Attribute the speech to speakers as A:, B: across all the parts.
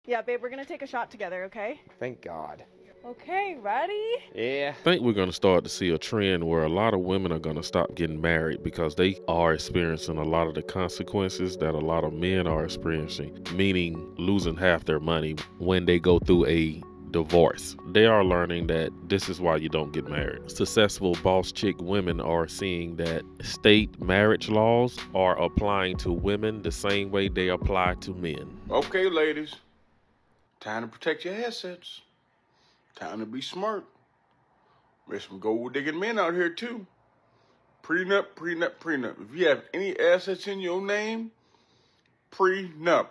A: Yeah, babe, we're gonna take a shot together, okay?
B: Thank God.
A: Okay, ready?
B: Yeah.
C: I think we're going to start to see a trend where a lot of women are going to stop getting married because they are experiencing a lot of the consequences that a lot of men are experiencing, meaning losing half their money when they go through a divorce. They are learning that this is why you don't get married. Successful boss chick women are seeing that state marriage laws are applying to women the same way they apply to men.
D: Okay, ladies, time to protect your assets. Time to be smart. There's some gold-digging men out here, too. Prenup, prenup, prenup. If you have any assets in your name, prenup.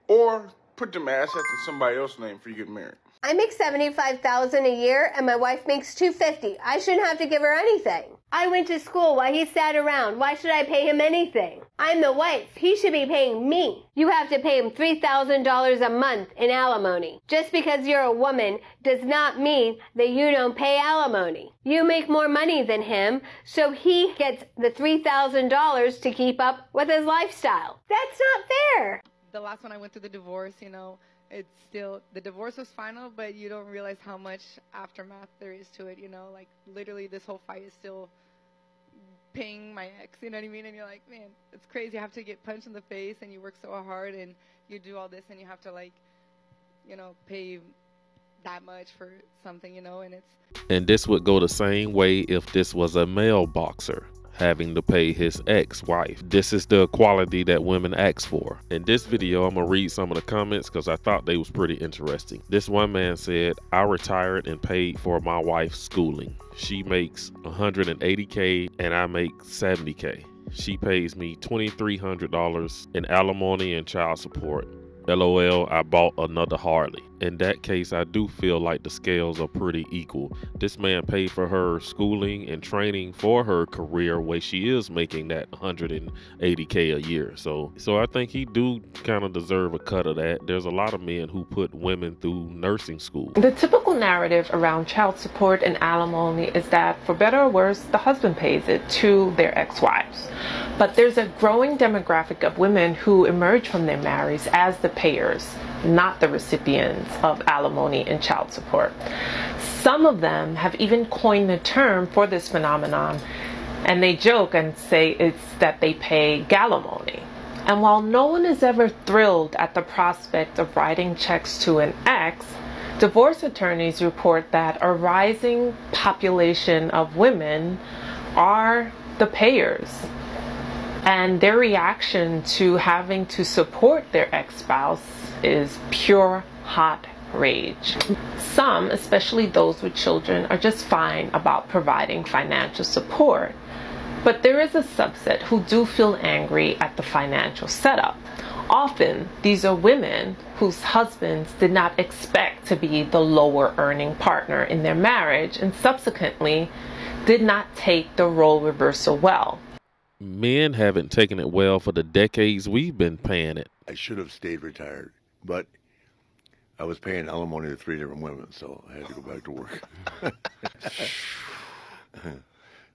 D: Or put them assets in somebody else's name before you get married.
E: I make $75,000 a year and my wife makes $250,000. I shouldn't have to give her anything. I went to school while he sat around. Why should I pay him anything? I'm the wife. He should be paying me. You have to pay him $3,000 a month in alimony. Just because you're a woman does not mean that you don't pay alimony. You make more money than him, so he gets the $3,000 to keep up with his lifestyle. That's not fair.
F: The last one I went through the divorce, it's still, the divorce was final, but you don't realize how much aftermath there is to it, like literally this whole fight is still paying my ex, you know what I mean? And you're like, man, it's crazy. You have to get punched in the face and you work so hard and you do all this and you have to pay that much for something,
C: And this would go the same way if this was a male boxer having to pay his ex-wife. This is the equality that women ask for. In this video, I'm gonna read some of the comments because I thought they was pretty interesting. This one man said, I retired and paid for my wife's schooling. She makes $180K and I make $70K. She pays me $2,300 in alimony and child support. LOL, I bought another Harley. In that case, I do feel like the scales are pretty equal. This man paid for her schooling and training for her career where she is making that $180K a year. So I think he do kind of deserve a cut of that. There's a lot of men who put women through nursing school.
G: The typical narrative around child support and alimony is that, for better or worse, the husband pays it to their ex-wives. But there's a growing demographic of women who emerge from their marriages as the payers, not the recipients of alimony and child support. Some of them have even coined the term for this phenomenon, and they joke and say it's that they pay galimony. And while no one is ever thrilled at the prospect of writing checks to an ex, divorce attorneys report that a rising population of women are the payers. And their reaction to having to support their ex-spouse is pure hot rage. Some, especially those with children, are just fine about providing financial support. But there is a subset who do feel angry at the financial setup. Often, these are women whose husbands did not expect to be the lower earning partner in their marriage and subsequently did not take the role reversal well.
C: Men haven't taken it well for the decades we've been paying it.
H: I should have stayed retired, but I was paying alimony to 3 different women, so I had to go back to work.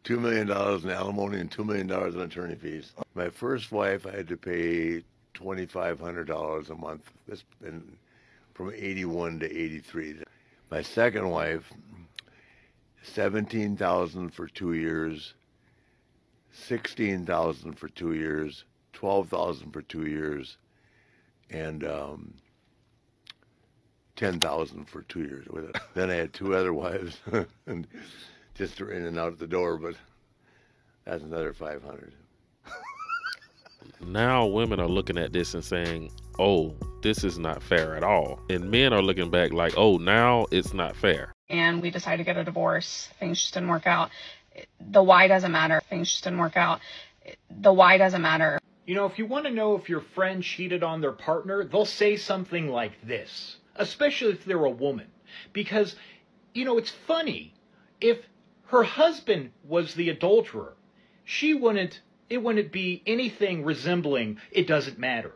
H: $2 million in alimony and $2 million in attorney fees. My first wife, I had to pay $2,500 a month. That's been from 81 to 83. My second wife, $17,000 for 2 years. $16,000 for 2 years, $12,000 for 2 years, and $10,000 for 2 years. Then I had 2 other wives, and just in and out the door. But that's another $500.
C: Now women are looking at this and saying, "Oh, this is not fair at all," and men are looking back like, "Oh, now it's not fair."
I: And we decided to get a divorce. Things just didn't work out. The why doesn't matter. Things just didn't work out. The why doesn't matter.
J: If you want to know if your friend cheated on their partner, they'll say something like this, especially if they're a woman. Because, it's funny. If her husband was the adulterer, it wouldn't be anything resembling "it doesn't matter."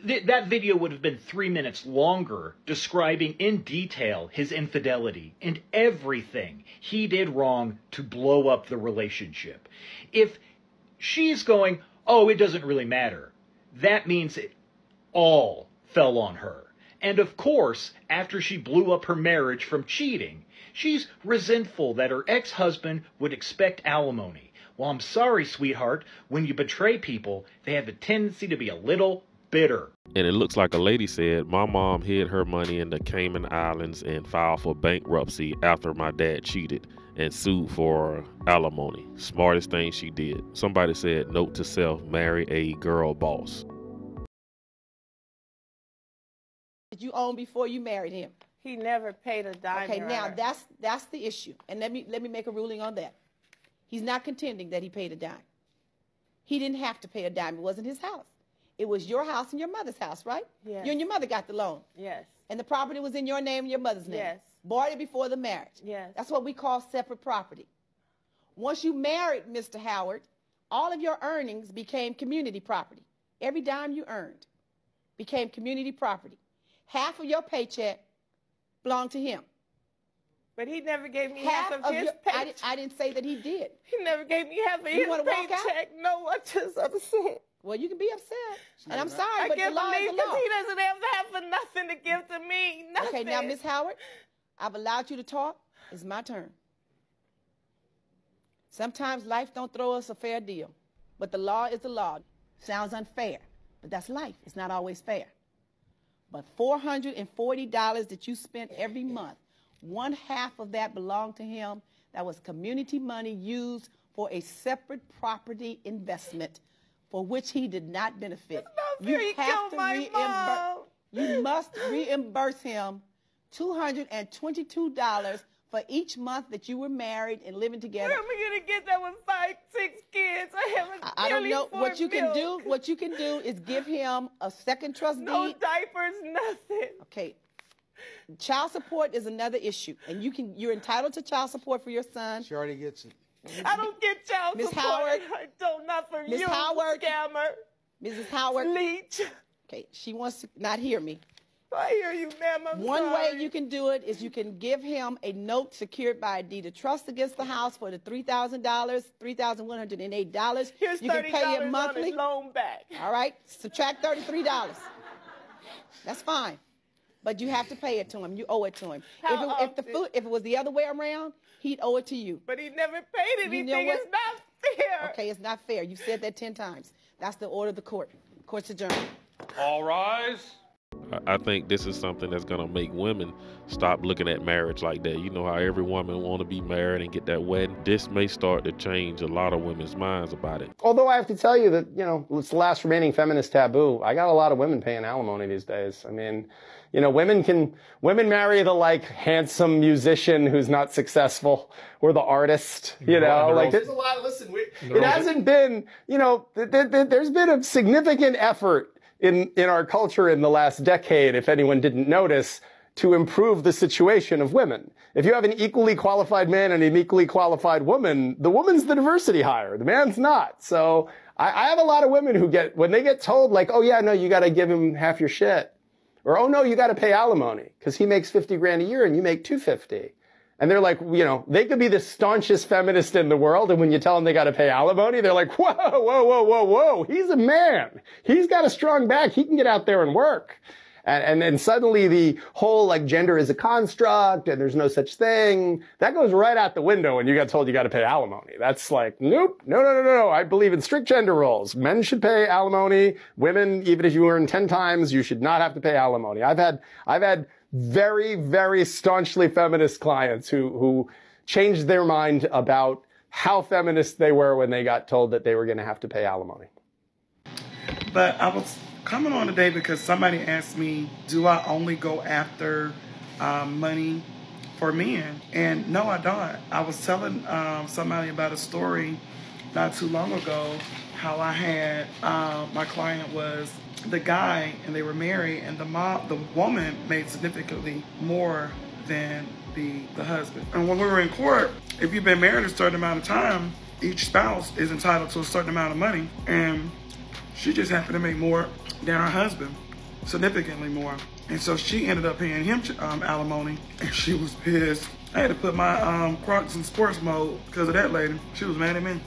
J: That video would have been 3 minutes longer, describing in detail his infidelity and everything he did wrong to blow up the relationship. If she's going, "Oh, it doesn't really matter," that means it all fell on her. And of course, after she blew up her marriage from cheating, she's resentful that her ex-husband would expect alimony. Well, I'm sorry, sweetheart. When you betray people, they have a tendency to be a little bitter.
C: And it looks like a lady said, my mom hid her money in the Cayman Islands and filed for bankruptcy after my dad cheated and sued for alimony. Smartest thing she did. Somebody said, note to self, marry a girl boss.
B: Did you own before you married him?
A: He never paid a dime.
B: Okay,
A: Your
B: now
A: Honor.
B: that's the issue. And let me make a ruling on that. He's not contending that he paid a dime. He didn't have to pay a dime. It wasn't his house. It was your house and your mother's house, right?
A: Yes.
B: You and your mother got the loan.
A: Yes.
B: And the property was in your name and your mother's name.
A: Yes.
B: Bought it before the marriage.
A: Yes.
B: That's what we call separate property. Once you married Mr. Howard, all of your earnings became community property. Every dime you earned became community property. Half of your paycheck belonged to him.
A: But he never gave me half of his paycheck.
B: I didn't say that he did.
A: He never gave me half of his
B: wanna walk out?
A: paycheck. No, I'm just upset.
B: Well, you can be upset. And I'm sorry,
A: I
B: but
A: can't
B: the law
A: believe
B: is the
A: because
B: law.
A: he doesn't have half of nothing to give to me. Nothing.
B: Okay, now, Ms. Howard, I've allowed you to talk. It's my turn. Sometimes life don't throw us a fair deal, but the law is the law. Sounds unfair, but that's life. It's not always fair. But $440 that you spent every month, one half of that belonged to him. That was community money used for a separate property investment for which he did not benefit.
A: You have to reimburse.
B: You must reimburse him $222 for each month that you were married and living together.
A: Where am I gonna get that with 5, 6 kids?
B: I don't know what you can do. What you can do is give him a second trust deed.
A: No diapers, nothing.
B: Okay. Child support is another issue, and you're entitled to child support for your son.
K: She already gets it.
A: I don't get child
B: Ms.
A: support.
B: Howard.
A: I don't, not for
B: Ms.
A: you,
B: Howard.
A: scammer.
B: Mrs. Howard.
A: Leech.
B: Okay, she wants to not hear me.
A: I hear you, ma'am. I'm
B: One
A: sorry.
B: way you can do it is you can give him a note secured by a deed of trust against the house for the $3,000, $3,108.
A: Here's
B: you can pay him
A: $30
B: monthly.
A: on his loan back.
B: All right, subtract $33. That's fine, but you have to pay it to him. You owe it to him. If it was the other way around, he'd owe it to you.
A: But he never paid anything.
B: You know what?
A: It's not fair.
B: Okay, it's not fair. You said that 10 times. That's the order of the court. Court's adjourned.
J: All rise.
C: I think this is something that's going to make women stop looking at marriage like that. You know how every woman want to be married and get that wedding? This may start to change a lot of women's minds about it.
L: Although I have to tell you that, you know, it's the last remaining feminist taboo. I got a lot of women paying alimony these days. I mean, you know, women marry the, like, handsome musician who's not successful or the artist, you know, like there's a lot. Listen, it hasn't been, you know, there's been a significant effort in our culture in the last decade, if anyone didn't notice, to improve the situation of women. If you have an equally qualified man and an equally qualified woman, the woman's the diversity hire, the man's not. So I have a lot of women who when they get told, like, oh yeah, no, you got to give him half your shit. Or, oh no, you got to pay alimony because he makes $50,000 a year and you make $250,000. And they're like, you know, they could be the staunchest feminist in the world, and when you tell them they got to pay alimony, they're like, whoa, whoa, whoa, whoa, whoa. He's a man. He's got a strong back. He can get out there and work. And then suddenly the whole, like, gender is a construct and there's no such thing. That goes right out the window when you get told you got to pay alimony. That's like, nope, no. I believe in strict gender roles. Men should pay alimony. Women, even if you earn 10 times, you should not have to pay alimony. I've had very, very staunchly feminist clients who changed their mind about how feminist they were when they got told that they were going to have to pay alimony.
M: But I was coming on today because somebody asked me, do I only go after money for men? And no, I don't. I was telling somebody about a story not too long ago, how I had, my client was the guy and they were married, and the woman made significantly more than the husband. And when we were in court, if you've been married a certain amount of time, each spouse is entitled to a certain amount of money, and she just happened to make more than her husband, significantly more. And so she ended up paying him alimony, and she was pissed. I had to put my Crocs in sports mode because of that lady. She was mad at me.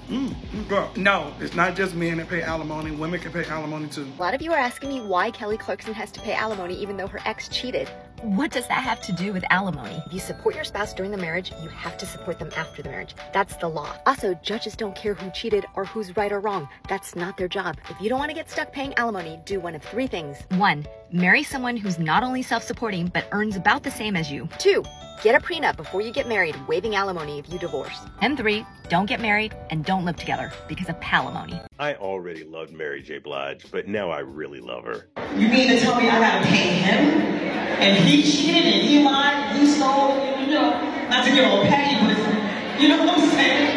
M: No, it's not just men that pay alimony. Women can pay alimony too.
K: A lot of you are asking me why Kelly Clarkson has to pay alimony even though her ex cheated. What does that have to do with alimony? If you support your spouse during the marriage, you have to support them after the marriage. That's the law. Also, judges don't care who cheated or who's right or wrong. That's not their job. If you don't want to get stuck paying alimony, do one of three things. 1. Marry someone who's not only self-supporting, but earns about the same as you. 2. Get a prenup before you get married, waiving alimony if you divorce. And 3. Don't get married and don't live together because of palimony.
N: I already loved Mary J. Blige, but now I really love her.
O: You mean to tell me I gotta pay him? And he cheated and he lied and he stole, you know, not to get all petty, but you know what I'm saying?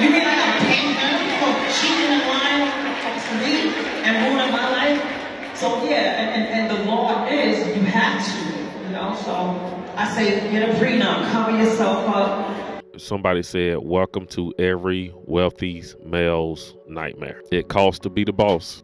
O: You mean I gotta pay him for cheating and lying to me and ruining my life? So yeah, and the law is you have to, you know, so I say get a prenup, cover yourself up.
C: Somebody said, welcome to every wealthy male's nightmare. It costs to be the boss.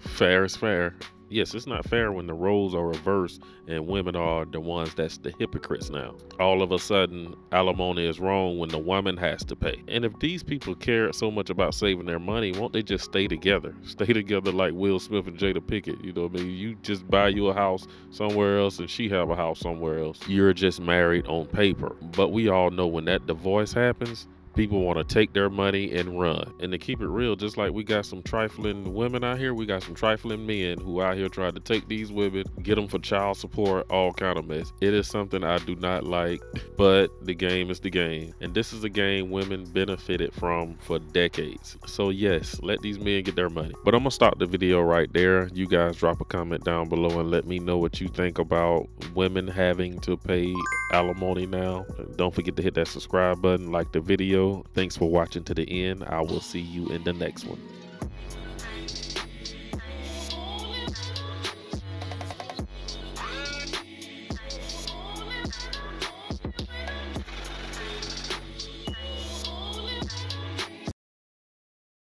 C: Fair is fair. Yes, it's not fair when the roles are reversed and women are the ones that's the hypocrites now. All of a sudden, alimony is wrong when the woman has to pay. And if these people care so much about saving their money, won't they just stay together? Stay together like Will Smith and Jada Pinkett. You know what I mean? You just buy you a house somewhere else and she have a house somewhere else. You're just married on paper. But we all know when that divorce happens, people want to take their money and run. And to keep it real, just like we got some trifling women out here, we got some trifling men who out here trying to take these women, get them for child support, all kind of mess. It is something I do not like, but the game is the game. And this is a game women benefited from for decades. So yes, let these men get their money. But I'm gonna stop the video right there. You guys drop a comment down below and let me know what you think about women having to pay alimony now. Don't forget to hit that subscribe button, like the video. Thanks for watching to the end. I will see you in the next one.